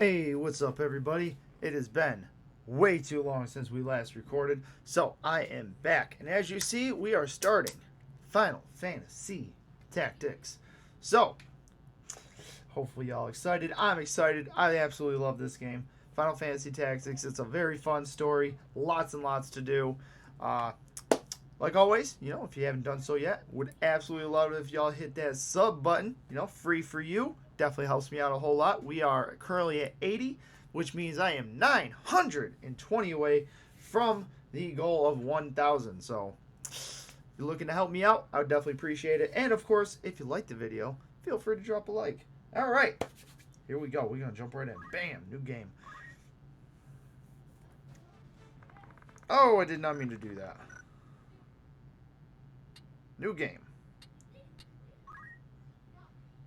Hey, what's up, everybody? It has been way too long since we last recorded, so I am back. And as you see, we are starting Final Fantasy Tactics. So, hopefully, y'all excited. I'm excited. I absolutely love this game. Final Fantasy Tactics. It's a very fun story. Lots and lots to do. Uh, like always, if you haven't done so yet, would absolutely love it if y'all hit that sub button. Free for you. Definitely helps me out a whole lot. We are currently at 80, which means I am 920 away from the goal of 1,000. So, if you're looking to help me out, I would definitely appreciate it. And of course, if you like the video, feel free to drop a like. All right, here we go. We're gonna jump right in. Bam, new game. Oh, I did not mean to do that. New game.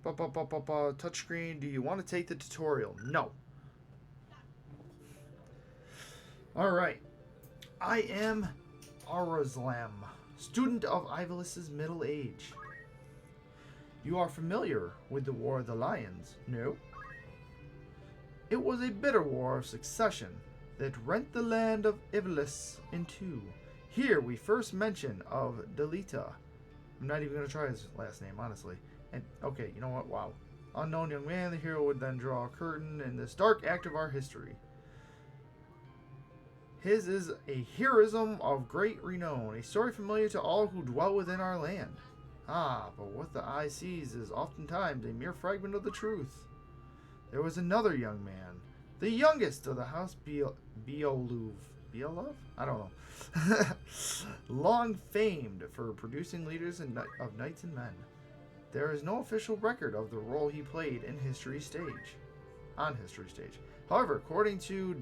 Touchscreen. Do you want to take the tutorial? No. Alright. I am Arazlam, student of Ivalis's middle age. You are familiar with the War of the Lions, no? It was a bitter war of succession that rent the land of Ivalis in two. Here we first mention of Delita. I'm not even going to try his last name, honestly. And, okay, you know what? Wow. Unknown young man, the hero would then draw a curtain in this dark act of our history. His is a heroism of great renown, a story familiar to all who dwell within our land. Ah, but what the eye sees is oftentimes a mere fragment of the truth. There was another young man, the youngest of the house Beoluv. Beoluv? I don't know. Long famed for producing leaders of knights and men. There is no official record of the role he played on History Stage. However, according to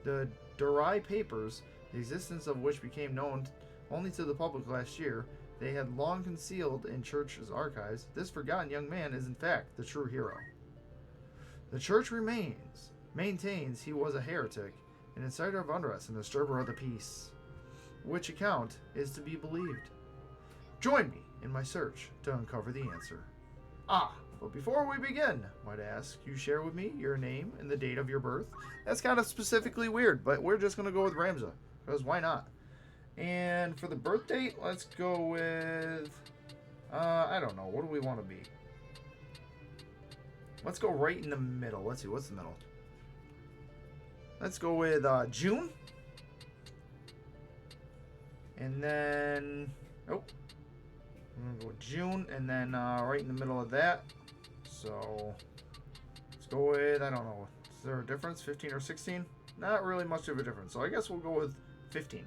the Durai papers, the existence of which became known only to the public last year, they had long concealed in Church's archives, this forgotten young man is in fact the true hero. The Church maintains he was a heretic, an inciter of unrest, and a disturber of the peace, which account is to be believed. Join me in my search to uncover the answer. But before we begin, might I ask you share with me your name and the date of your birth? That's kind of specifically weird, but we're just going to go with Ramza, because why not? And for the birth date, let's go with, I don't know, what do we want to be? Let's go right in the middle. Let's see, what's the middle? Let's go with June. And then, I'm going to go with June, and then right in the middle of that. So, let's go with, I don't know, is there a difference, 15 or 16? Not really much of a difference, so I guess we'll go with 15.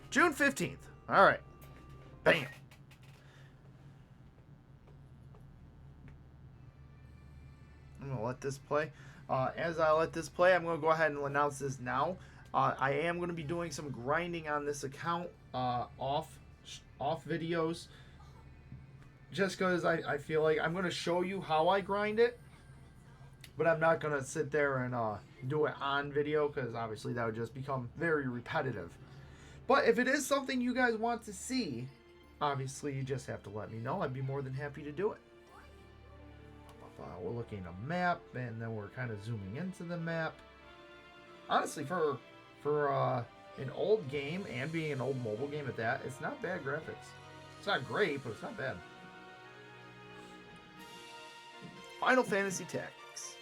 June 15th. All right. Bam. I'm going to let this play. As I let this play, I'm going to go ahead and announce this now. I am going to be doing some grinding on this account off videos. Just because I feel like I'm going to show you how I grind it. But I'm not going to sit there and do it on video, because obviously that would just become very repetitive. But if it is something you guys want to see, obviously you just have to let me know. I'd be more than happy to do it. We're looking at a map, and then we're kind of zooming into the map. Honestly, for an old game, and being an old mobile game at that, it's not bad graphics. It's not great, but it's not bad. Final Fantasy Tactics.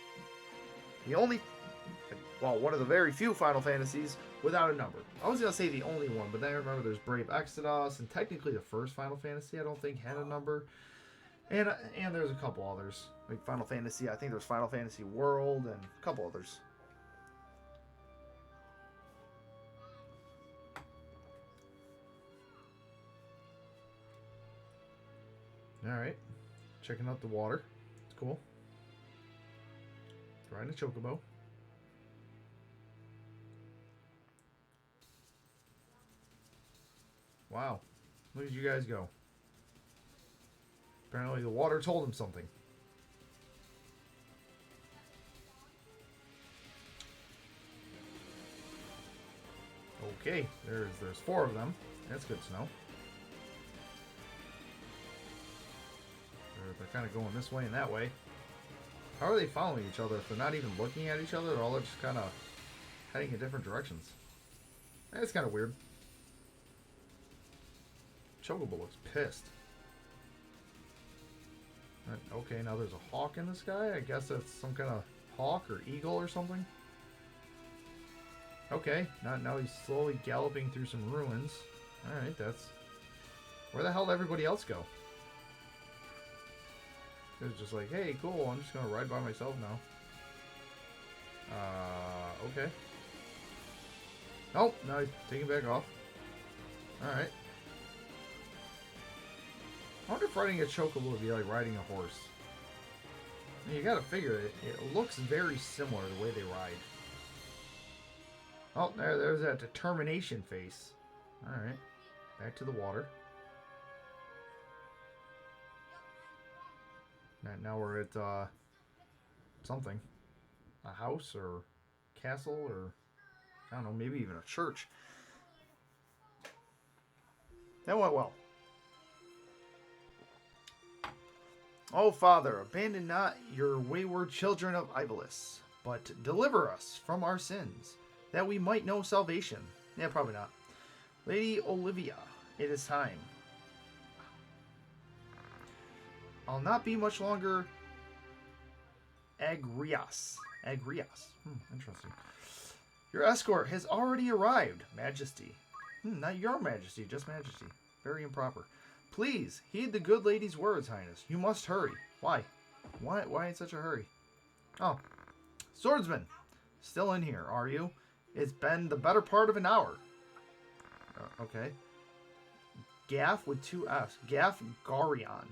One of the very few Final Fantasies without a number. I was going to say the only one, but then I remember there's Brave Exodus, and technically the first Final Fantasy I don't think had a number. And there's a couple others. Like Final Fantasy, I think there's Final Fantasy World, and a couple others. Alright. Checking out the water. It's cool. Riding a chocobo. Wow. Look at you guys go. Apparently the water told him something. Okay, there's 4 of them. That's good to know. They're kind of going this way and that way. How are they following each other if they're not even looking at each other? They're all just kind of heading in different directions. That's kind of weird. Chocobo looks pissed. Okay, now there's a hawk in the sky. I guess that's some kind of hawk or eagle or something. Okay, now he's slowly galloping through some ruins. Alright, that's... Where the hell did everybody else go? It was just like, hey, cool, I'm just going to ride by myself now. Okay. Nope, now he's taking back off. Alright. I wonder if riding a chocobo would be like riding a horse. I mean, you gotta figure it. It looks very similar the way they ride. Oh, there's that determination face. Alright. Back to the water. Now we're at, something. A house or castle or, I don't know, maybe even a church. That went well. Oh, Father, abandon not your wayward children of Iblis, but deliver us from our sins, that we might know salvation. Yeah, probably not. Lady Olivia, it is time. I'll not be much longer Agrias. Interesting. Your escort has already arrived, Majesty. Not your Majesty, just Majesty. Very improper. Please, heed the good lady's words, Highness. You must hurry. Why? Why in such a hurry? Oh. Swordsman. Still in here, are you? It's been the better part of an hour. Okay. Gaff with 2 F's. Gaff Garion.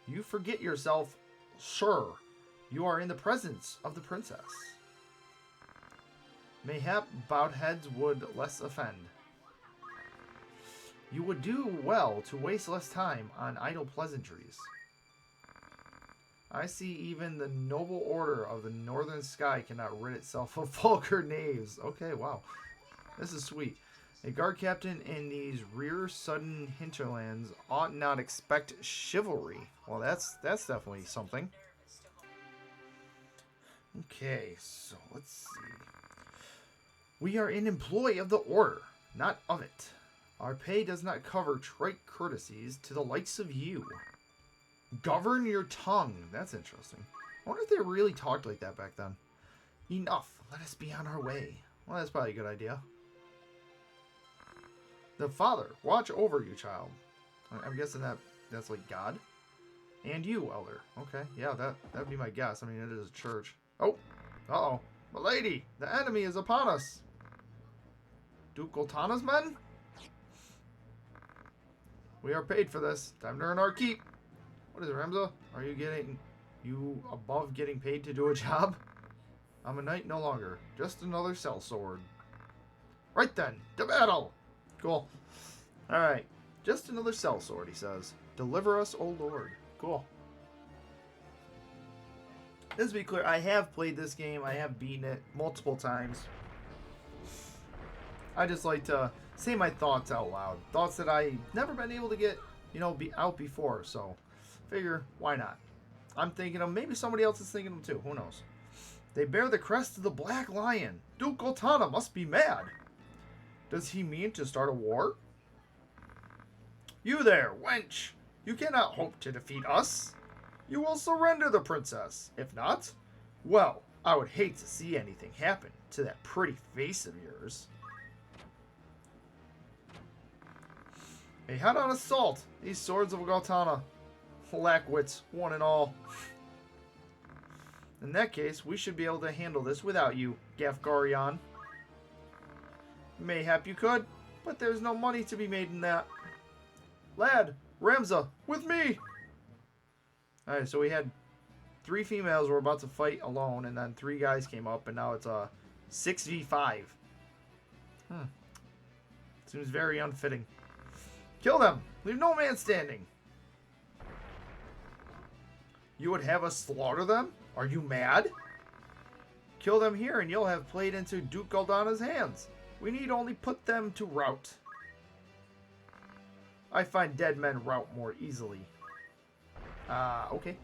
You forget yourself, sir. You are in the presence of the princess. Mayhap bowed heads would less offend. You would do well to waste less time on idle pleasantries. I see even the noble order of the northern sky cannot rid itself of vulgar knaves. Okay, wow. This is sweet. A guard captain in these rear sudden hinterlands ought not expect chivalry. Well, that's definitely something. Okay, so let's see. We are in employ of the order, not of it. Our pay does not cover trite courtesies to the likes of you. Govern your tongue. That's interesting. I wonder if they really talked like that back then. Enough. Let us be on our way. Well, that's probably a good idea. The Father, watch over you, child. I'm guessing that's like God. And you, Elder. Okay, yeah, that'd be my guess. I mean, it is a church. Oh, uh-oh. Milady, the enemy is upon us. Duke Goltana's men? We are paid for this. Time to earn our keep. What is it, Ramza? Are you above getting paid to do a job? I'm a knight no longer. Just another sellsword. Right then, to battle! Cool. Alright. Just another sellsword, he says. Deliver us, O Lord. Cool. Let's be clear, I have played this game. I have beaten it multiple times. I just like to say my thoughts out loud. Thoughts that I've never been able to get, out before. So, figure, why not? I'm thinking them. Maybe somebody else is thinking them too. Who knows? They bear the crest of the Black Lion. Duke Goltana must be mad. Does he mean to start a war? You there, wench! You cannot hope to defeat us. You will surrender the princess. If not, well, I would hate to see anything happen to that pretty face of yours. A head-on assault. These swords of Goltana lack wits, one and all. In that case, we should be able to handle this without you, Gafgarion. Mayhap you could, but there's no money to be made in that. Lad, Ramza, with me! Alright, so we had 3 females were about to fight alone, and then 3 guys came up, and now it's a 6v5. Seems very unfitting. Kill them! Leave no man standing! You would have us slaughter them? Are you mad? Kill them here, and you'll have played into Duke Goltana's hands. We need only put them to rout. I find dead men rout more easily. Okay.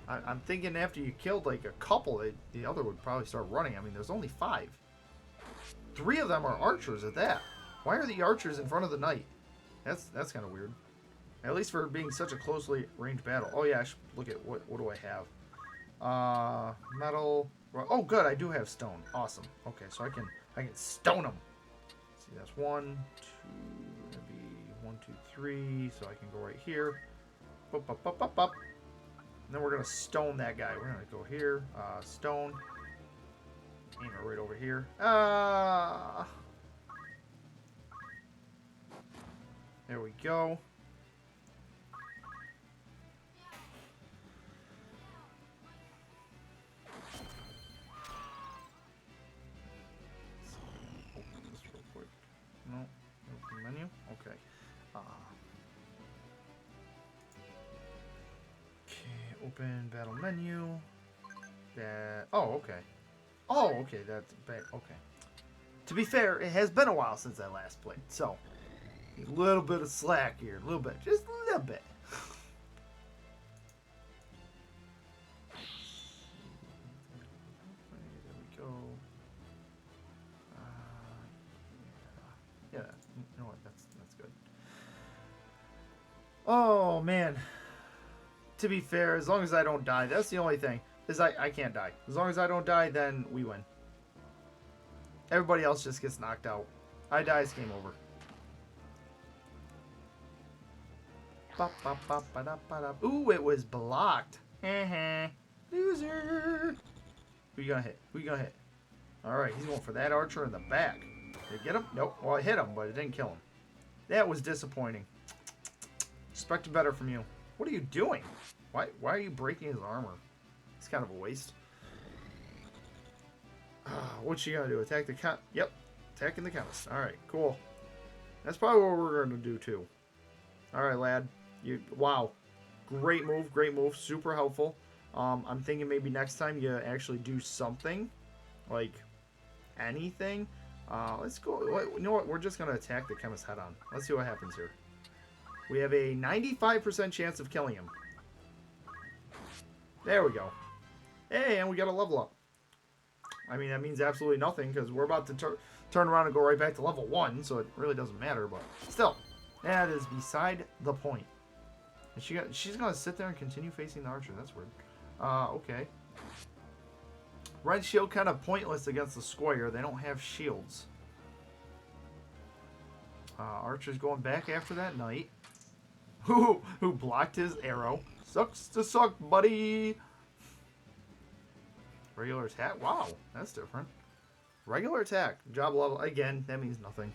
I'm thinking after you killed like a couple, the other would probably start running. I mean, there's only 5. 3 of them are archers at that. Why are the archers in front of the knight? That's kind of weird. At least for being such a closely ranged battle. Oh yeah, I should look at what do I have? Metal. Oh good, I do have stone. Awesome. Okay, so I can stone them. Let's see, that's 1, 2, maybe 1, 2, 3. So I can go right here. Up, up, up, up, up. And then we're gonna stone that guy. We're gonna go here. Stone. Aim it right over here. There we go. Open this real quick. No. Open menu. Okay. Okay. Open battle menu. That. Oh, okay. Oh, okay. That's bad. Okay. To be fair, it has been a while since I last played, so a little bit of slack here, a little bit, just a little bit. There we go. Yeah, you know what? That's good. Oh man. To be fair, as long as I don't die, that's the only thing. Is I can't die. As long as I don't die, then we win. Everybody else just gets knocked out. I die, it's game over. Ooh, it was blocked. Loser. Who you gonna hit? Who you gonna hit? Alright, he's going for that archer in the back. Did it get him? Nope. Well, it hit him, but it didn't kill him. That was disappointing. Expected better from you. What are you doing? Why are you breaking his armor? It's kind of a waste. What's she gonna do? Attack the count? Yep. Attacking the chemist. Alright, cool. That's probably what we're gonna do too. Alright, lad. Wow. Great move, super helpful. I'm thinking maybe next time you actually do something. Like anything. Let's go. You know what? We're just gonna attack the chemist head on. Let's see what happens here. We have a 95% chance of killing him. There we go. Hey, and we got a level up. I mean, that means absolutely nothing because we're about to turn around and go right back to level 1, so it really doesn't matter, but still, that is beside the point. And she's going to sit there and continue facing the archer. That's weird. Okay. Red shield kind of pointless against the square. They don't have shields. Archer's going back after that knight. Who blocked his arrow. Sucks to suck, buddy. Regular attack? Wow, that's different. Regular attack. Job level. Again, that means nothing.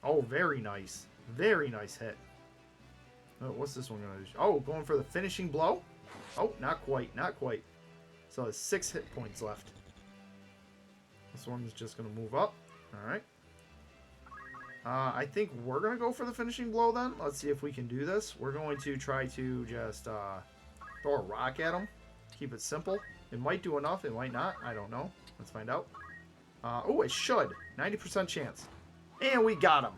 Oh, very nice. Very nice hit. Oh, what's this one going to do? Oh, going for the finishing blow? Oh, not quite. Not quite. So it's 6 hit points left. This one's just going to move up. Alright. I think we're going to go for the finishing blow then. Let's see if we can do this. We're going to try to just throw a rock at him. Keep it simple. It might do enough. It might not. I don't know. Let's find out. Oh, it should. 90% chance. And we got him.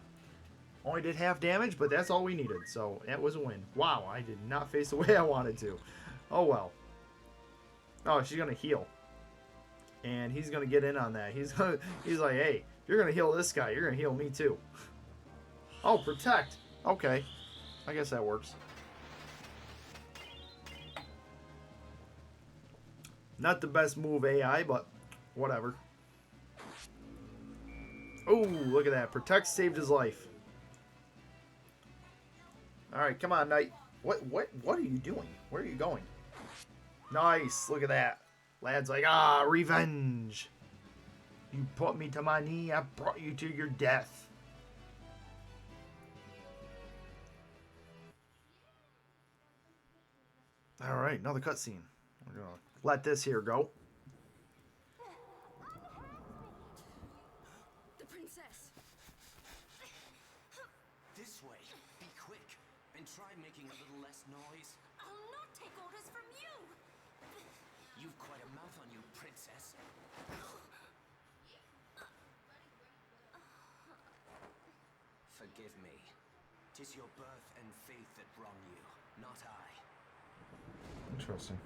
Only did half damage, but that's all we needed. So that was a win. Wow, I did not face the way I wanted to. Oh, well. Oh, she's going to heal. And he's going to get in on that. He's like, hey, you're going to heal this guy. You're going to heal me too. Oh, protect. Okay. I guess that works. Not the best move AI, but whatever. Oh, look at that. Protect saved his life. Alright, come on, knight. What are you doing? Where are you going? Nice. Look at that. Lad's like, revenge. You put me to my knee, I brought you to your death. Alright, another cutscene. We're gonna let this here go. The princess. This way. Be quick. And try making a little less noise. I'll not take orders from you. You've quite a mouth on you, princess. Forgive me. 'Tis your birth and faith that wrong you, not I. Interesting.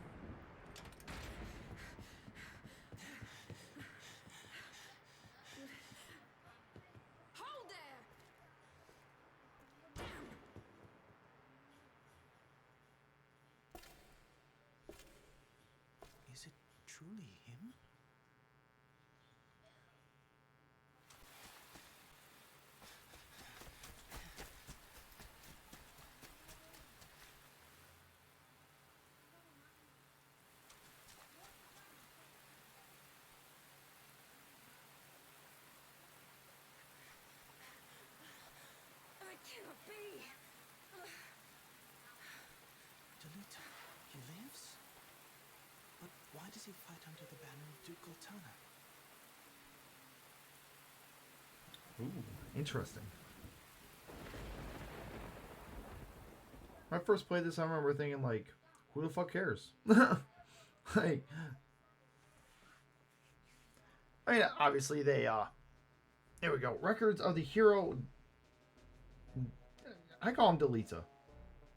Hold there! Is it truly him? That cannot be! Delita, he lives? But why does he fight under the banner of Duke Goltana? Ooh, interesting. When I first played this, I remember thinking, like, who the fuck cares? Like, I mean, obviously they, there we go. Records of the hero. I call him Delita.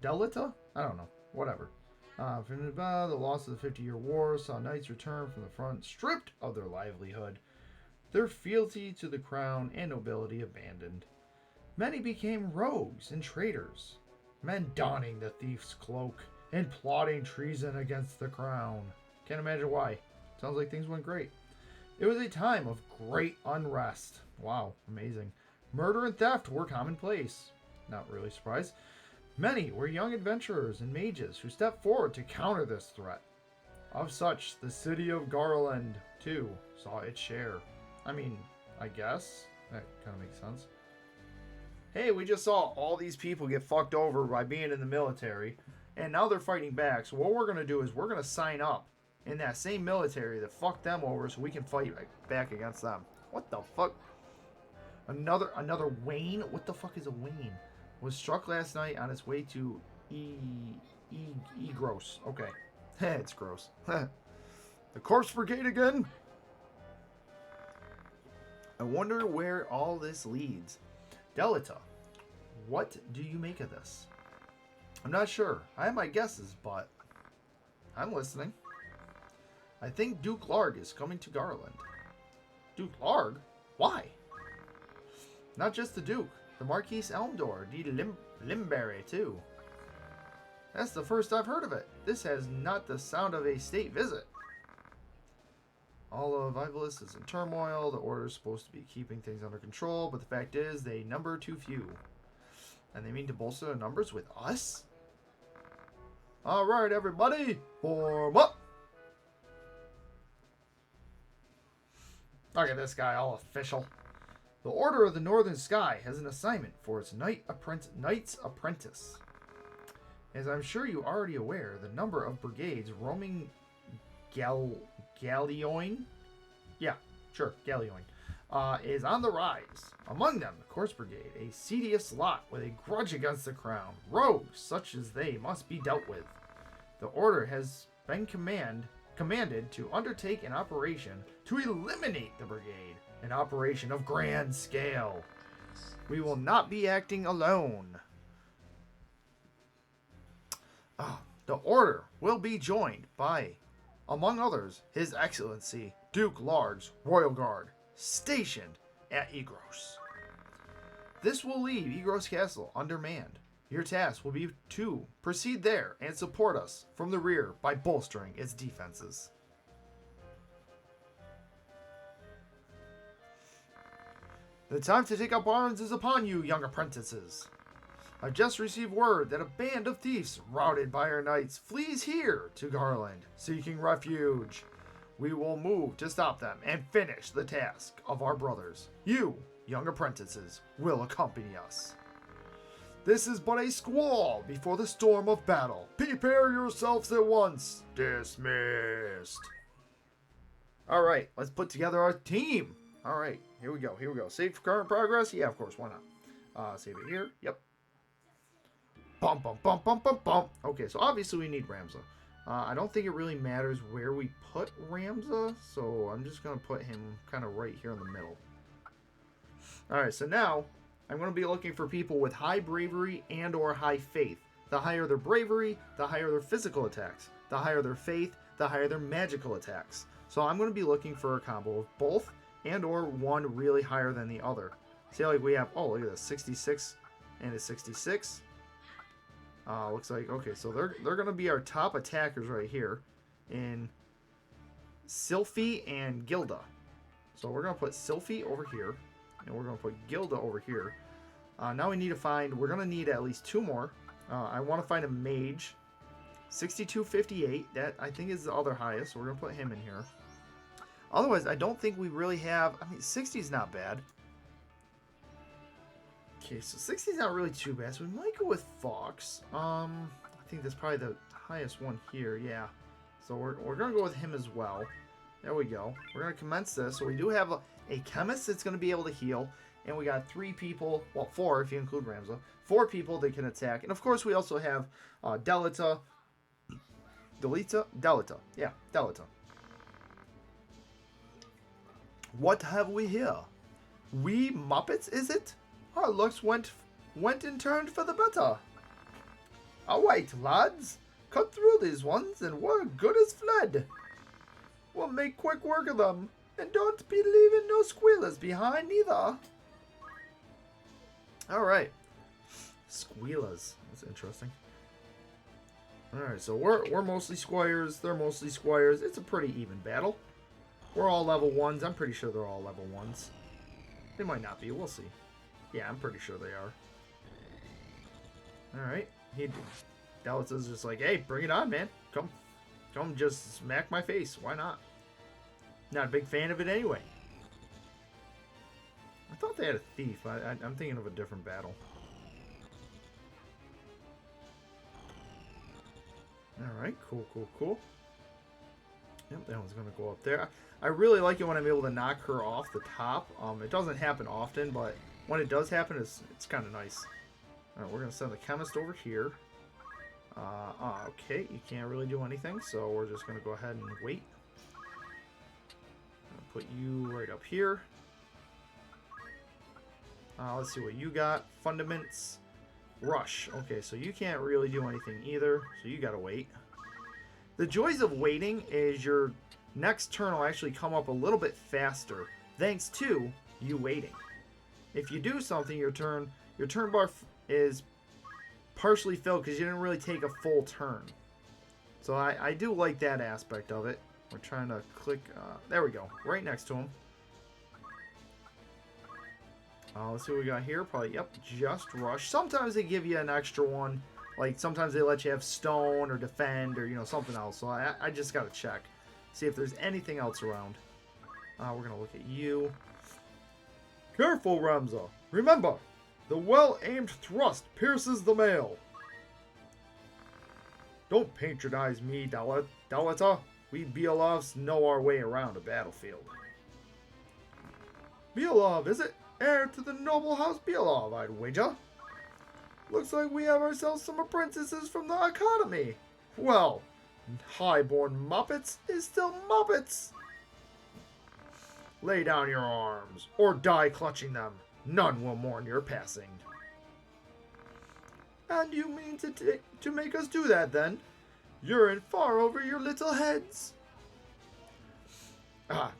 Delita? I don't know. Whatever. From the loss of the 50-Year War saw knights return from the front, stripped of their livelihood, their fealty to the crown and nobility abandoned. Many became rogues and traitors, men donning the thief's cloak and plotting treason against the crown. Can't imagine why. Sounds like things went great. It was a time of great unrest. Wow, amazing. Murder and theft were commonplace. Not really surprised. Many were young adventurers and mages who stepped forward to counter this threat. Of such, the city of Garland, too, saw its share. I mean, I guess. That kind of makes sense. Hey, we just saw all these people get fucked over by being in the military, and now they're fighting back. So what we're going to do is we're going to sign up in that same military that fucked them over so we can fight back against them. What the fuck? Another Wayne? What the fuck is a Wayne? Was struck last night on its way to Gross. Okay. It's gross. The Corpse Brigade again? I wonder where all this leads. Delita, what do you make of this? I'm not sure. I have my guesses, but I'm listening. I think Duke Larg is coming to Garland. Duke Larg? Why? Not just the Duke. The Marquis Elmdor de Limberry, too. That's the first I've heard of it. This has not the sound of a state visit. All of Ivalis is in turmoil. The Order's supposed to be keeping things under control, but the fact is they number too few. And they mean to bolster their numbers with us? Alright, everybody, form up! Look at this guy, all official. The Order of the Northern Sky has an assignment for its Knight's Apprentice. As I'm sure you're already aware, the number of brigades roaming Galleoin? Yeah, sure, Galleoin. Is on the rise. Among them, the Corpse Brigade, a serious lot with a grudge against the crown. Rogues, such as they, must be dealt with. The Order has been commanded to undertake an operation to eliminate the brigade. An operation of grand scale. We will not be acting alone. The Order will be joined by, among others, His Excellency Duke Larg's Royal Guard, stationed at Egros. This will leave Egros Castle undermanned. Your task will be to proceed there and support us from the rear by bolstering its defenses. The time to take up arms is upon you, young apprentices. I've just received word that a band of thieves, routed by our knights, flees here to Garland, seeking refuge. We will move to stop them and finish the task of our brothers. You, young apprentices, will accompany us. This is but a squall before the storm of battle. Prepare yourselves at once. Dismissed. Alright, let's put together our team. Alright, here we go. Save current progress? Yeah, of course, why not? Save it here. Yep. Bum, bum, bum, bum, bum, bum. Okay, so obviously we need Ramza. I don't think it really matters where we put Ramza, so I'm just going to put him kind of right here in the middle. Alright, so now I'm going to be looking for people with high bravery and or high faith. The higher their bravery, the higher their physical attacks. The higher their faith, the higher their magical attacks. So I'm going to be looking for a combo of both and or one really higher than the other. See, like we have, oh, look at this, 66 and a 66. Looks like, okay, so they're going to be our top attackers right here in Sylphie and Gilda. So we're going to put Sylphie over here, and we're going to put Gilda over here. Now we need to find, we're going to need at least two more. I want to find a mage. 6258, that I think is the other highest, so we're going to put him in here. Otherwise, I don't think we really have, I mean, 60 is not bad. Okay, so 60 is not really too bad, so we might go with Fox. I think that's probably the highest one here, yeah. So we're going to go with him as well. There we go. We're going to commence this. So we do have a chemist that's going to be able to heal. And we got 3 people, well, 4 if you include Ramza. 4 people that can attack. And of course we also have Delita. Yeah, Delita. What have we here? We Muppets, is it? Our looks went and turned for the better. Await, lads. Cut through these ones, and we're good as fled. We'll make quick work of them, and don't be leaving no squealers behind either. Alright. Squealers. That's interesting. Alright, so we're mostly squires, they're mostly squires. It's a pretty even battle. We're all level 1s. I'm pretty sure they're all level 1s. They might not be, we'll see. Yeah, I'm pretty sure they are. Alright. Dallas just like, hey, bring it on, man. Come just smack my face. Why not? Not a big fan of it anyway. I thought they had a thief. I'm thinking of a different battle. Alright, cool. Yep, that one's going to go up there. I really like it when I'm able to knock her off the top. It doesn't happen often, but when it does happen, it's kind of nice. Alright, we're going to send the chemist over here. Okay, you can't really do anything, so we're just going to go ahead and wait. I'll put you right up here. Let's see what you got. Fundaments. Rush. Okay, so you can't really do anything either, so you gotta wait. The joys of waiting is your next turn will actually come up a little bit faster, thanks to you waiting. If you do something, your turn bar is partially filled because you didn't really take a full turn. So I do like that aspect of it. We're trying to click, there we go, right next to him. Let's see what we got here. Probably, yep, just rush. Sometimes they give you an extra one. Like, sometimes they let you have stone or defend or, you know, something else. So I just got to check. See if there's anything else around. We're going to look at you. Careful, Ramza. Remember, the well-aimed thrust pierces the mail. Don't patronize me, Dalita. We Beolovs know our way around a battlefield. Beolov, is it? Heir to the noble house Beolov, I'd wager. Looks like we have ourselves some apprentices from the academy. Well, highborn Muppets is still Muppets. Lay down your arms, or die clutching them. None will mourn your passing. And you mean to make us do that, then? You're in far over your little heads.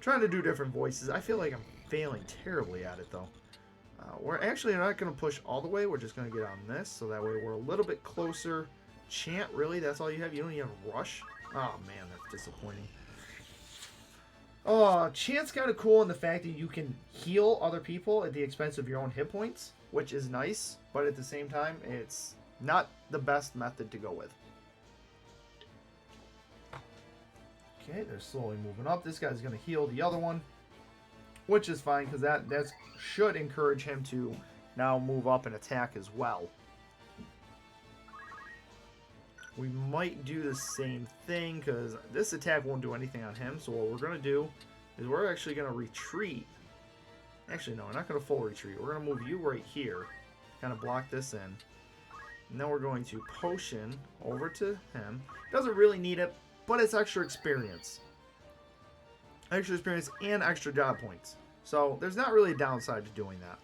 Trying to do different voices. I feel like I'm failing terribly at it, though. We're actually not going to push all the way. We're just going to get on this, so that way we're a little bit closer. Chant, really? That's all you have? You don't even have rush? Oh, man, that's disappointing. Chant's kind of cool in the fact that you can heal other people at the expense of your own hit points, which is nice, but at the same time, it's not the best method to go with. Okay, they're slowly moving up. This guy's going to heal the other one, which is fine, because that should encourage him to now move up and attack as well. We might do the same thing, because this attack won't do anything on him. So what we're going to do is we're actually going to retreat. Actually, no, we're not going to full retreat. We're going to move you right here. Kind of block this in. And then we're going to potion over to him. Doesn't really need it, but it's extra experience. Extra experience and extra job points. So there's not really a downside to doing that.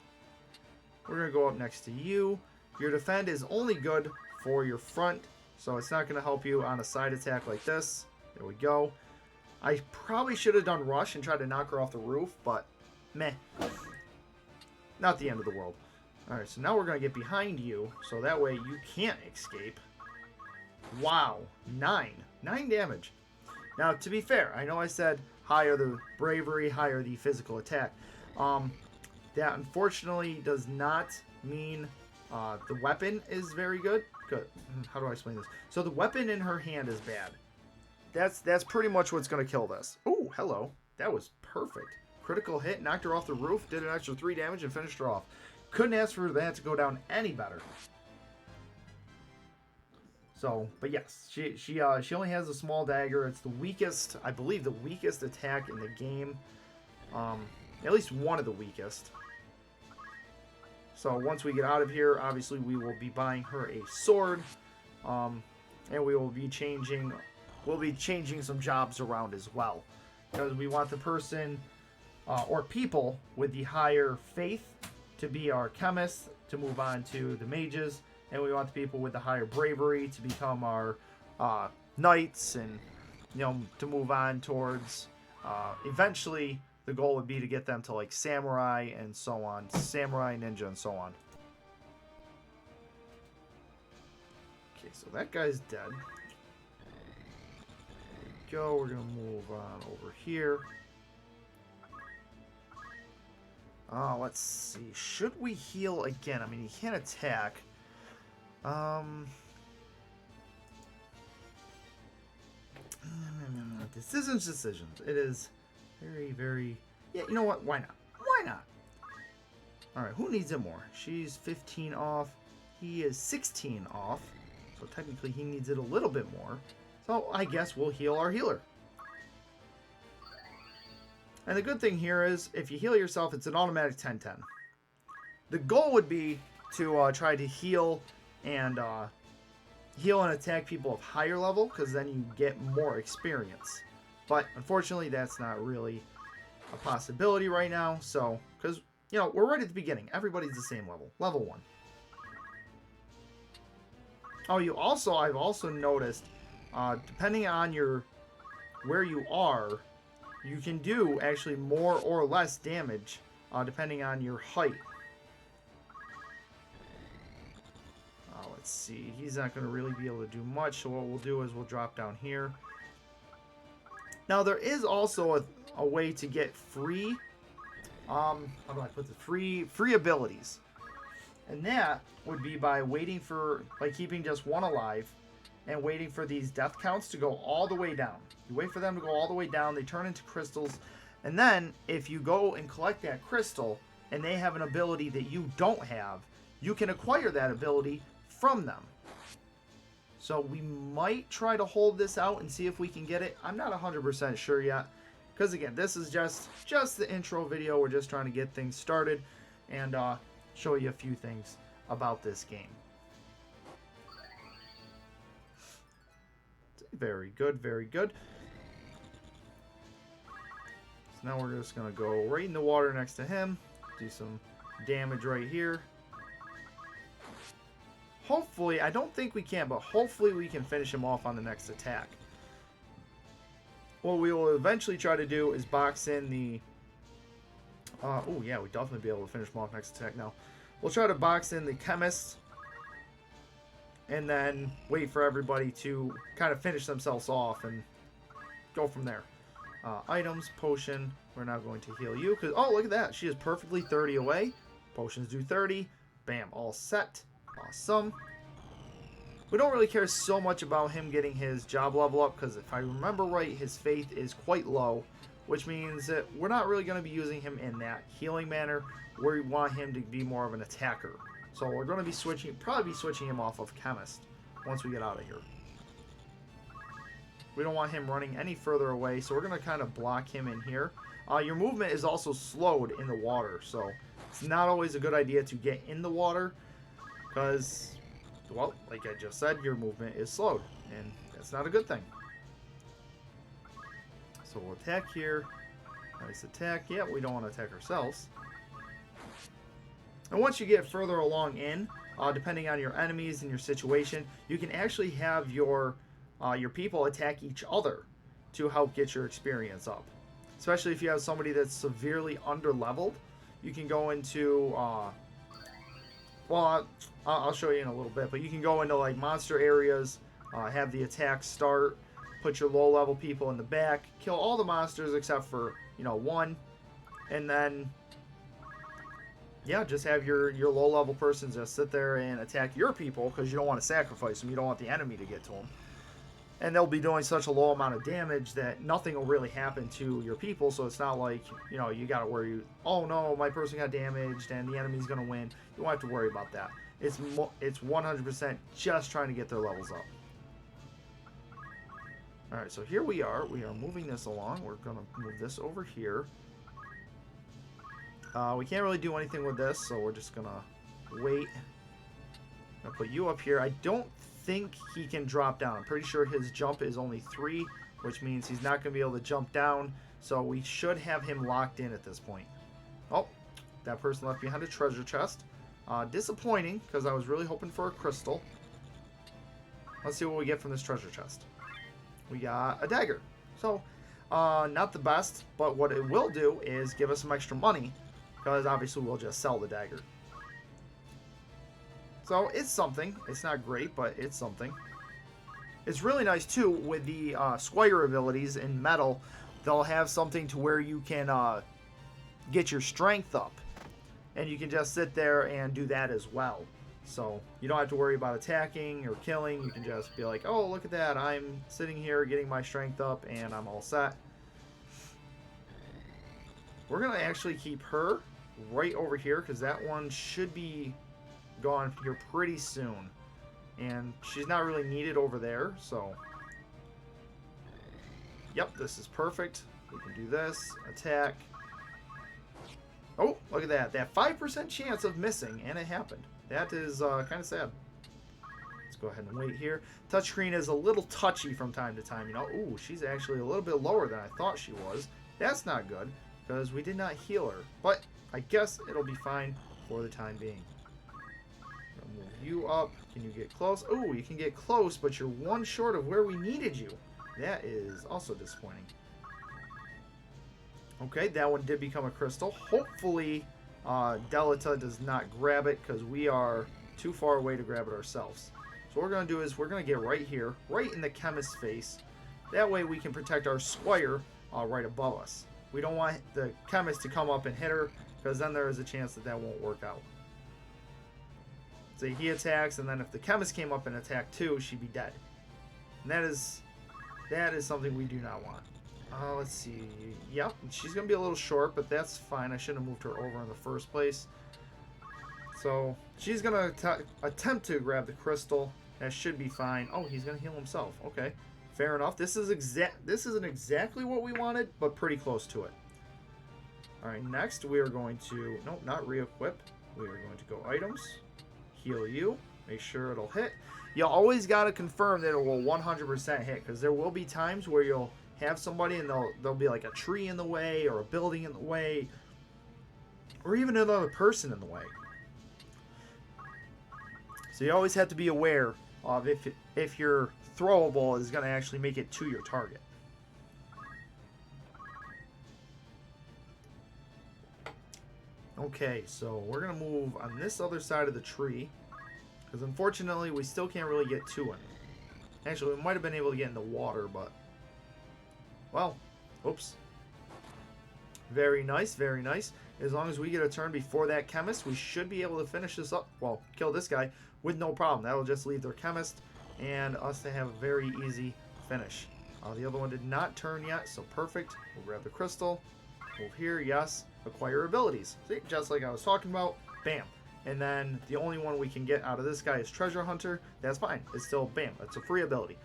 We're going to go up next to you. Your defend is only good for your front, so it's not going to help you on a side attack like this. There we go. I probably should have done rush and tried to knock her off the roof, but meh. Not the end of the world. Alright, so now we're going to get behind you, so that way you can't escape. Wow. 9. 9 damage. Now, to be fair, I know I said higher the bravery, higher the physical attack. That unfortunately does not mean the weapon is very good. Good. How do I explain this? So the weapon in her hand is bad. That's pretty much what's going to kill this. Oh, hello. That was perfect. Critical hit, knocked her off the roof, did an extra 3 damage, and finished her off. Couldn't ask for that to go down any better. So, but yes, she only has a small dagger. It's the weakest, I believe, the weakest attack in the game. At least one of the weakest. So once we get out of here, obviously we will be buying her a sword, and we will be changing. We'll be changing some jobs around as well, because we want the person or people with the higher faith to be our chemists, to move on to the mages, and we want the people with the higher bravery to become our knights, and to move on towards eventually the goal would be to get them to like samurai and so on, samurai, ninja, and so on. Okay, so that guy's dead. Go. We're gonna move on over here. Let's see. Should we heal again? I mean, he can't attack. Decisions. It is very, very. Yeah. You know what? Why not? Why not? All right. Who needs it more? She's 15 off. He is 16 off. So technically, he needs it a little bit more. So I guess we'll heal our healer. And the good thing here is, if you heal yourself, it's an automatic 10-10. The goal would be to try to heal and attack people of higher level, because then you get more experience. But unfortunately, that's not really a possibility right now. So, because we're right at the beginning, everybody's the same level, level 1. Oh, I've also noticed, depending on where you are, you can do actually more or less damage depending on your height. Let's see. He's not going to really be able to do much. So what we'll do is we'll drop down here. Now there is also a way to get free. How do I put this? Free abilities, and that would be by keeping just one alive, and waiting for these death counts to go all the way down. You wait for them to go all the way down, they turn into crystals, and then if you go and collect that crystal and they have an ability that you don't have, you can acquire that ability from them. So we might try to hold this out and see if we can get it. I'm not 100% sure yet, because again, this is just the intro video. We're just trying to get things started and show you a few things about this game. Very good, very good. So now we're just going to go right in the water next to him. Do some damage right here. Hopefully, I don't think we can, but hopefully we can finish him off on the next attack. What we will eventually try to do is box in the... oh yeah, we'll definitely be able to finish him off next attack now. We'll try to box in the chemists, and then wait for everybody to kind of finish themselves off and go from there. Items, potion. We're now going to heal you, because, oh, look at that. She is perfectly 30 away. Potions do 30. Bam, all set. Awesome. We don't really care so much about him getting his job level up, because if I remember right, his faith is quite low, which means that we're not really going to be using him in that healing manner. We want him to be more of an attacker. So we're going to be probably switching him off of Chemist once we get out of here. We don't want him running any further away, so we're going to kind of block him in here. Your movement is also slowed in the water, so it's not always a good idea to get in the water, because, well, like I just said, your movement is slowed, and that's not a good thing. So we'll attack here. Nice attack. Yeah, we don't want to attack ourselves. And once you get further along in, depending on your enemies and your situation, you can actually have your people attack each other to help get your experience up. Especially if you have somebody that's severely under-leveled, you can go into, well, I'll show you in a little bit, but you can go into like monster areas, have the attack start, put your low-level people in the back, kill all the monsters except for, one, and then, yeah, just have your low-level persons just sit there and attack your people because you don't want to sacrifice them. You don't want the enemy to get to them. And they'll be doing such a low amount of damage that nothing will really happen to your people, so it's not like, you got to worry, oh no, my person got damaged and the enemy's going to win. You won't have to worry about that. It's 100% just trying to get their levels up. Alright, so here we are. We are moving this along. We're going to move this over here. We can't really do anything with this, so we're just going to wait. I'll put you up here. I don't think he can drop down. I'm pretty sure his jump is only 3, which means he's not going to be able to jump down, so we should have him locked in at this point. Oh, that person left behind a treasure chest. Disappointing, because I was really hoping for a crystal. Let's see what we get from this treasure chest. We got a dagger. So, not the best, but what it will do is give us some extra money, because obviously we'll just sell the dagger. So it's something. It's not great, but it's something. It's really nice too with the Squire abilities in metal. They'll have something to where you can get your strength up, and you can just sit there and do that as well. So you don't have to worry about attacking or killing. You can just be like, oh, look at that. I'm sitting here getting my strength up and I'm all set. We're going to actually keep her right over here because that one should be gone here pretty soon. And she's not really needed over there, so... Yep, this is perfect. We can do this. Attack. Oh, look at that. That 5% chance of missing, and it happened. That is kind of sad. Let's go ahead and wait here. Touchscreen is a little touchy from time to time, Ooh, she's actually a little bit lower than I thought she was. That's not good, because we did not heal her. But I guess it'll be fine for the time being. Move you up. Can you get close? Oh, you can get close, but you're one short of where we needed you. That is also disappointing. Okay, that one did become a crystal. Hopefully, Delita does not grab it because we are too far away to grab it ourselves. So what we're going to do is we're going to get right here, right in the chemist's face. That way we can protect our Squire right above us. We don't want the chemist to come up and hit her because then there is a chance that that won't work out. So he attacks, and then if the chemist came up and attacked too, she'd be dead. And that is something we do not want. Let's see. Yep, she's going to be a little short, but that's fine. I shouldn't have moved her over in the first place. So she's going to attempt to grab the crystal. That should be fine. Oh, he's going to heal himself. Okay, fair enough. This isn't exactly what we wanted, but pretty close to it. All right, next we are going to... Nope, not re-equip. We are going to go items. Heal you. Make sure it'll hit. You always got to confirm that it will 100% hit, because there will be times where you'll have somebody and there'll be like a tree in the way or a building in the way or even another person in the way. So you always have to be aware of if your throwable is going to actually make it to your target. Okay, so we're going to move on this other side of the tree because unfortunately we still can't really get to it. Actually, we might have been able to get in the water, but well, oops. Very nice, very nice. As long as we get a turn before that chemist, we should be able to finish this up. Well, kill this guy with no problem. That'll just leave their chemist and us to have a very easy finish. The other one did not turn yet, so perfect. We'll grab the crystal. Move here, yes. Acquire abilities. See, just like I was talking about. Bam. And then the only one we can get out of this guy is Treasure Hunter. That's fine. It's still, bam, it's a free ability.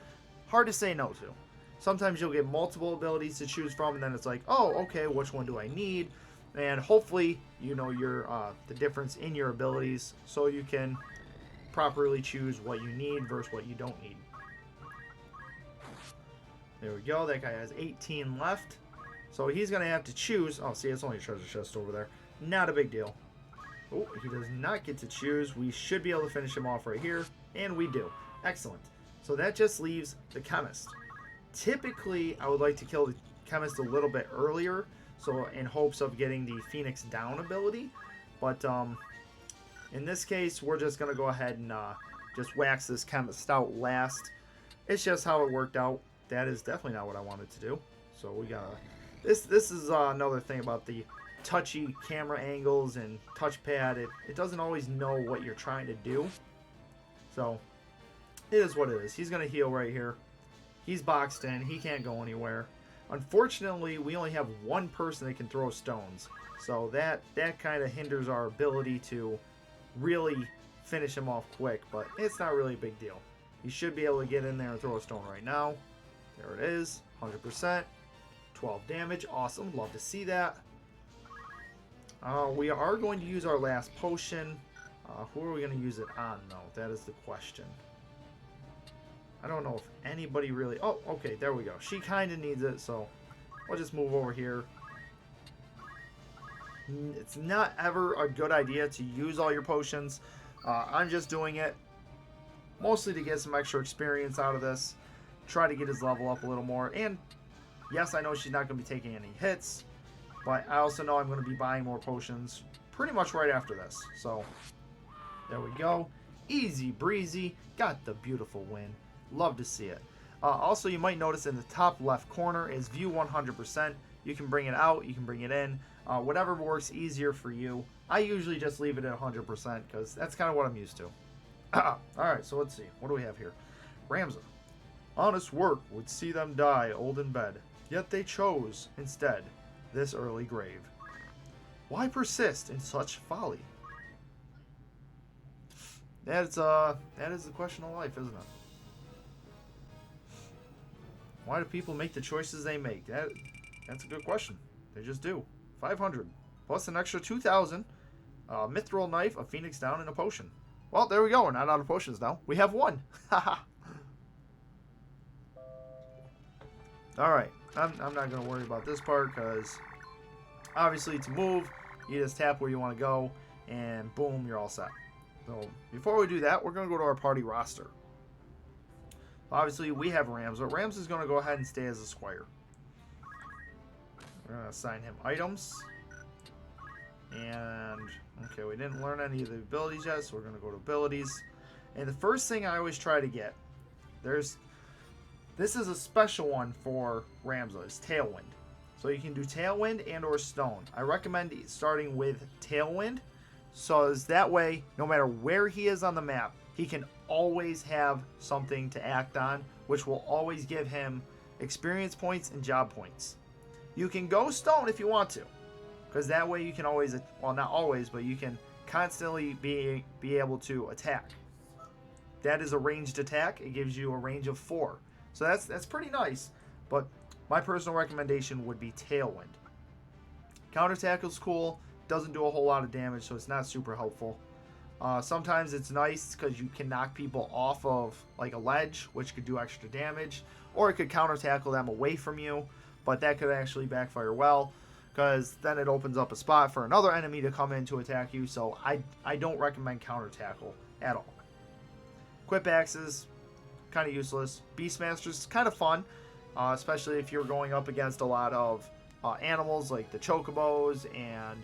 Hard to say no to. Sometimes you'll get multiple abilities to choose from, and then it's like, oh, okay, which one do I need? And hopefully you know your the difference in your abilities so you can properly choose what you need versus what you don't need. There we go. That guy has 18 left. So he's going to have to choose. Oh, see, it's only a treasure chest over there. Not a big deal. Oh, he does not get to choose. We should be able to finish him off right here, and we do. Excellent. So that just leaves the chemist. Typically, I would like to kill the chemist a little bit earlier, so in hopes of getting the Phoenix Down ability. But in this case, we're just going to go ahead and just wax this chemist out last. It's just how it worked out. That is definitely not what I wanted to do. So we got this is another thing about the touchy camera angles and touchpad. It doesn't always know what you're trying to do. So it is what it is. He's going to heal right here. He's boxed in. He can't go anywhere. Unfortunately, we only have one person that can throw stones. So that kind of hinders our ability to really finish him off quick. But it's not really a big deal. He should be able to get in there and throw a stone right now. There it is. 100%. 12 damage. Awesome. Love to see that. We are going to use our last potion. Who are we going to use it on, though? That is the question. I don't know if anybody really... Oh, okay, there we go. She kind of needs it, so we'll just move over here. It's not ever a good idea to use all your potions. I'm just doing it mostly to get some extra experience out of this. Try to get his level up a little more. And, yes, I know she's not going to be taking any hits, but I also know I'm going to be buying more potions pretty much right after this. So, there we go. Easy breezy. Got the beautiful win. Love to see it. Also, you might notice in the top left corner is view 100%. You can bring it out, you can bring it in, whatever works easier for you. I usually just leave it at 100% because that's kind of what I'm used to. Alright, so let's see. What do we have here? Ramza. Honest work would see them die old in bed, yet they chose, instead, this early grave. Why persist in such folly? That is the question of life, isn't it? Why do people make the choices they make? That's a good question. They just do. 500 plus an extra 2,000. Mithril knife, a Phoenix Down, and a potion. Well, there we go. We're not out of potions now. We have one. Haha. All right. I'm not going to worry about this part because obviously to move, you just tap where you want to go, and boom, you're all set. So before we do that, we're going to go to our party roster. Obviously, we have Ramza. Ramza's going to go ahead and stay as a squire. We're going to assign him items. And, okay, we didn't learn any of the abilities yet, so we're going to go to abilities. And the first thing I always try to get, this is a special one for Ramza, is Tailwind. So you can do Tailwind and or Stone. I recommend starting with Tailwind, so as that way, no matter where he is on the map, he can always have something to act on, which will always give him experience points and job points. You can go Stone if you want to, because that way you can always, well, not always, but you can constantly be able to attack. That is a ranged attack. It gives you a range of 4. So that's pretty nice, but my personal recommendation would be Tailwind. Counterattack is cool, doesn't do a whole lot of damage, so it's not super helpful. Sometimes it's nice because you can knock people off of like a ledge, which could do extra damage, or it could counter tackle them away from you, but that could actually backfire well because then it opens up a spot for another enemy to come in to attack you. So I don't recommend counter tackle at all. Quip axes, kind of useless. Beastmasters, kind of fun, especially if you're going up against a lot of animals like the chocobos and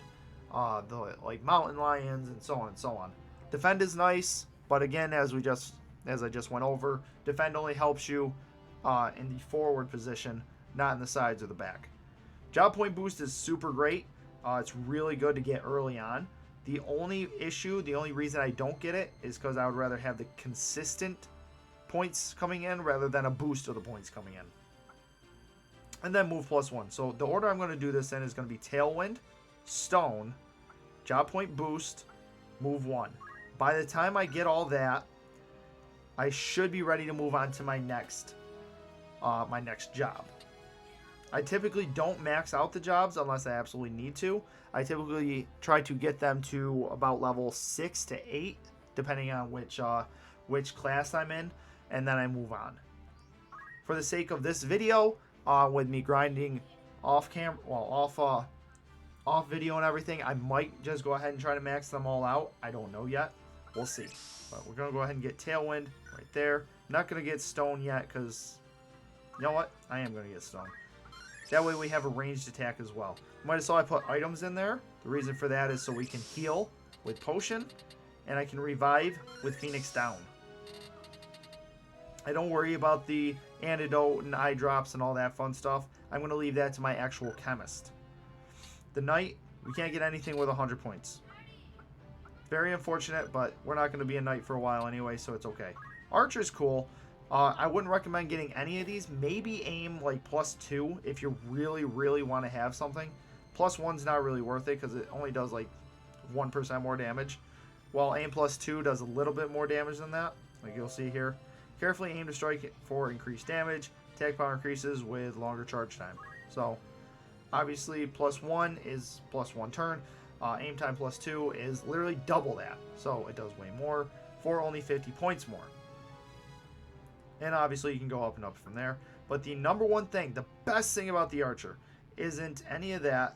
the like mountain lions and so on and so on. Defend is nice, but again, as I just went over, defend only helps you in the forward position, not in the sides or the back. Job point boost is super great. It's really good to get early on. The only reason I don't get it is because I would rather have the consistent points coming in rather than a boost of the points coming in. And then move +1. So the order I'm going to do this in is going to be Tailwind, Stone, Job point boost, move 1. By the time I get all that, I should be ready to move on to my next job. I typically don't max out the jobs unless I absolutely need to. I typically try to get them to about level 6 to 8, depending on which class I'm in, and then I move on. For the sake of this video, with me grinding off off video and everything, I might just go ahead and try to max them all out. I don't know yet. We'll see. But we're going to go ahead and get Tailwind right there. Not going to get Stone yet because, you know what? I am going to get Stone. That way we have a ranged attack as well. Might as well I put items in there. The reason for that is so we can heal with Potion. And I can revive with Phoenix Down. I don't worry about the antidote and eye drops and all that fun stuff. I'm going to leave that to my actual chemist. The Knight, we can't get anything with 100 points. Very unfortunate, but we're not going to be a Knight for a while anyway, so it's okay. Archer's cool. I wouldn't recommend getting any of these. Maybe aim like +2 if you really, really want to have something. +1's not really worth it because it only does like 1% more damage. While aim +2 does a little bit more damage than that, like you'll see here. Carefully aim to strike for increased damage. Attack power increases with longer charge time. So, obviously, +1 is +1 turn. Aim time +2 is literally double that. So, it does way more for only 50 points more. And obviously, you can go up and up from there. But the number one thing, the best thing about the Archer, isn't any of that.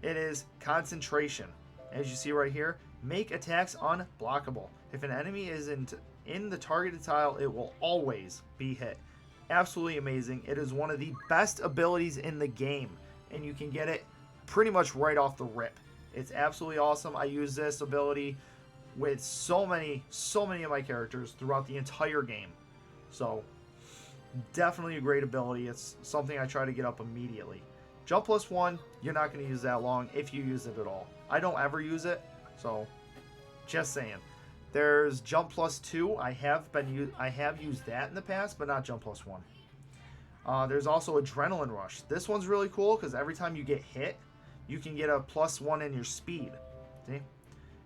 It is concentration. As you see right here, make attacks unblockable. If an enemy isn't in the targeted tile, it will always be hit. Absolutely amazing. It is one of the best abilities in the game, and you can get it pretty much right off the rip. It's absolutely awesome. I use this ability with so many of my characters throughout the entire game. So, definitely a great ability. It's something I try to get up immediately. Jump +1, you're not going to use that long if you use it at all. I don't ever use it, so just saying. There's Jump +2. I have used that in the past, but not Jump +1. There's also Adrenaline Rush. This one's really cool because every time you get hit, you can get a +1 in your speed. See?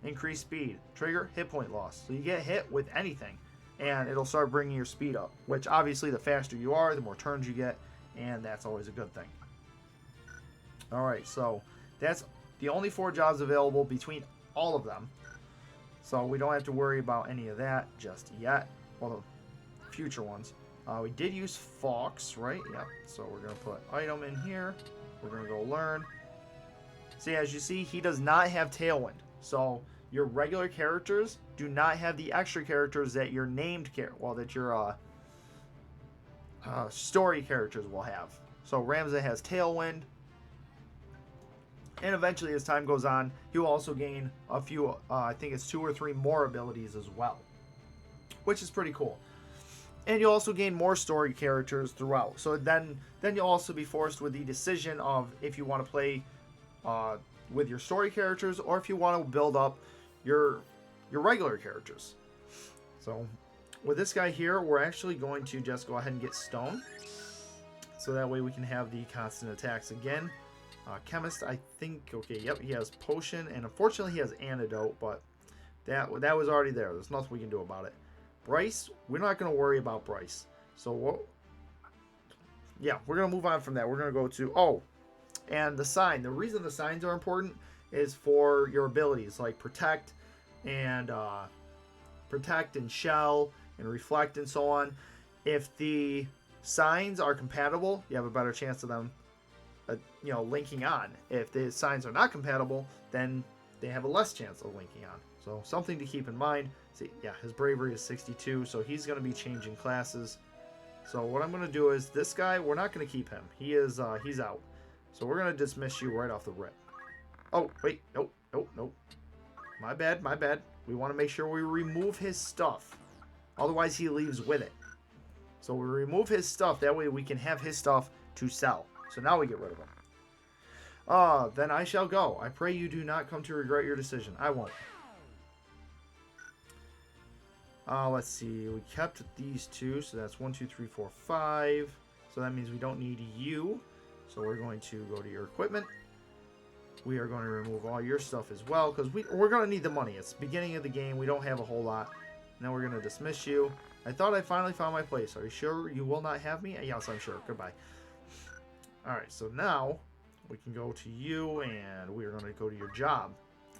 Increased speed. Trigger hit point loss. So you get hit with anything, and it'll start bringing your speed up. Which obviously, the faster you are, the more turns you get, and that's always a good thing. All right, so that's the only 4 jobs available between all of them. So we don't have to worry about any of that just yet. Well, the future ones. We did use Fox, right? Yep. So we're going to put item in here. We're going to go learn. See, as you see, he does not have Tailwind. So your regular characters do not have the extra characters that your named that your story characters will have. So Ramsey has Tailwind. And eventually, as time goes on, he will also gain a few, I think it's 2 or 3 more abilities as well. Which is pretty cool. And you'll also gain more story characters throughout. So then you'll also be forced with the decision of if you want to play with your story characters or if you want to build up your regular characters. So with this guy here, we're actually going to just go ahead and get Stone. So that way we can have the constant attacks again. Chemist, I think, okay, yep, he has Potion, and unfortunately he has Antidote, but that was already there. There's nothing we can do about it. Bryce, we're not going to worry about Bryce. So, yeah, we're going to move on from that. We're going to go to, and the sign. The reason the signs are important is for your abilities, like Protect and Shell and Reflect and so on. If the signs are compatible, you have a better chance of them linking on. If the signs are not compatible, then they have a less chance of linking on. So something to keep in mind. See, yeah, his bravery is 62, so he's going to be changing classes. So what I'm going to do is this guy, we're not going to keep him. He's out. So we're going to dismiss you right off the rip. Oh, wait, nope. My bad. We want to make sure we remove his stuff. Otherwise, he leaves with it. So we remove his stuff. That way we can have his stuff to sell. So now we get rid of him. Then I shall go. I pray you do not come to regret your decision. I won't. Let's see. We kept these 2. So that's 1, 2, 3, 4, 5. So that means we don't need you. So we're going to go to your equipment. We are going to remove all your stuff as well. Because we're going to need the money. It's the beginning of the game. We don't have a whole lot. Now we're going to dismiss you. I thought I finally found my place. Are you sure you will not have me? Yes, I'm sure. Goodbye. Alright, so now we can go to you and we are going to go to your job.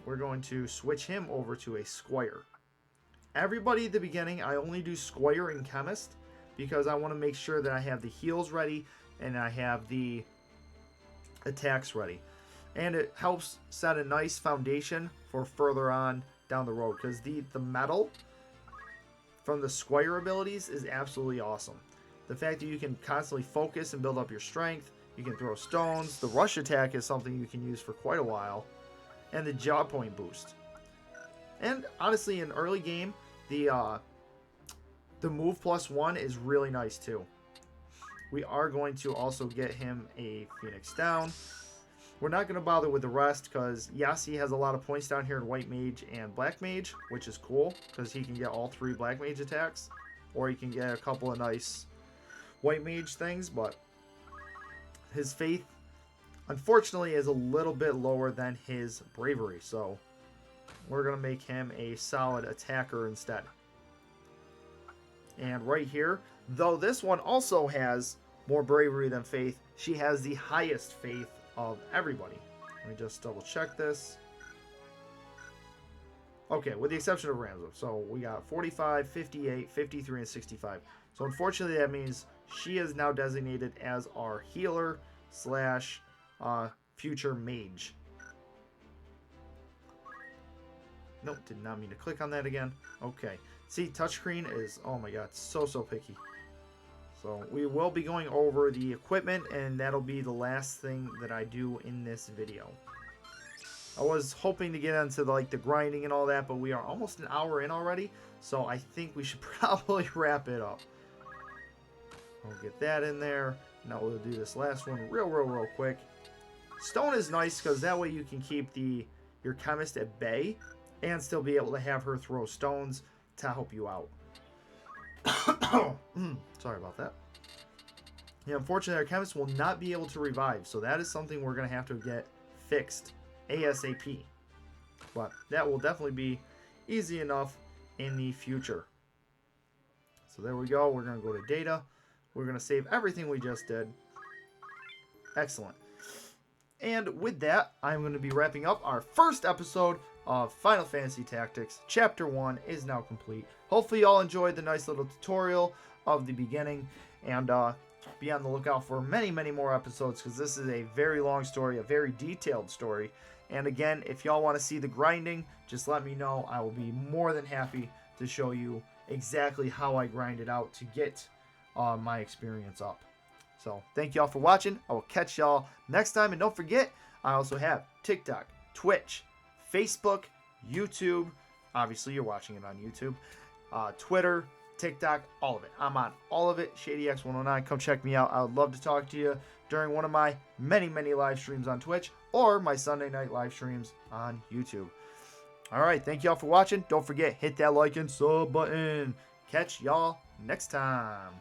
We're going to switch him over to a Squire. Everybody at the beginning, I only do Squire and Chemist because I want to make sure that I have the heals ready and I have the attacks ready. And it helps set a nice foundation for further on down the road, because the metal from the Squire abilities is absolutely awesome. The fact that you can constantly focus and build up your strength, you can throw stones, the rush attack is something you can use for quite a while, and the jaw point boost. And honestly, in early game, the move +1 is really nice too. We are going to also get him a Phoenix down. We're not going to bother with the rest because, yes, he has a lot of points down here in White Mage and Black Mage, which is cool because he can get all 3 Black Mage attacks, or he can get a couple of nice White Mage things, but his Faith, unfortunately, is a little bit lower than his Bravery, so we're going to make him a solid attacker instead. And right here, though this one also has more Bravery than Faith, she has the highest Faith of everybody. Let me just double check this. Okay, with the exception of Ramzo. So we got 45, 58, 53, and 65. So unfortunately that means she is now designated as our healer slash future mage. Nope, did not mean to click on that again. Okay. See, touchscreen is, oh my god, so picky. So we will be going over the equipment, and that'll be the last thing that I do in this video. I was hoping to get into the grinding and all that, but we are almost an hour in already, so I think we should probably wrap it up. We'll get that in there. Now we'll do this last one real quick. Stone is nice because that way you can keep your chemist at bay and still be able to have her throw stones to help you out. Sorry about that. Yeah, unfortunately, our chemist will not be able to revive, so that is something we're going to have to get fixed ASAP. But that will definitely be easy enough in the future. So there we go. We're going to go to data. We're going to save everything we just did. Excellent. And with that, I'm going to be wrapping up our first episode of Final Fantasy Tactics. Chapter 1 is now complete. Hopefully you all enjoyed the nice little tutorial of the beginning, and be on the lookout for many more episodes, because this is a very long story, a very detailed story. And again, if y'all want to see the grinding, just let me know. I will be more than happy to show you exactly how I grind it out to get my experience up. So thank y'all for watching. I will catch y'all next time. And don't forget, I also have TikTok, Twitch, Facebook, YouTube. Obviously, you're watching it on YouTube. Twitter, TikTok, all of it. I'm on all of it. ShadyX109. Come check me out. I would love to talk to you during one of my many live streams on Twitch or my Sunday night live streams on YouTube. All right. Thank y'all for watching. Don't forget, hit that like and sub button. Catch y'all next time.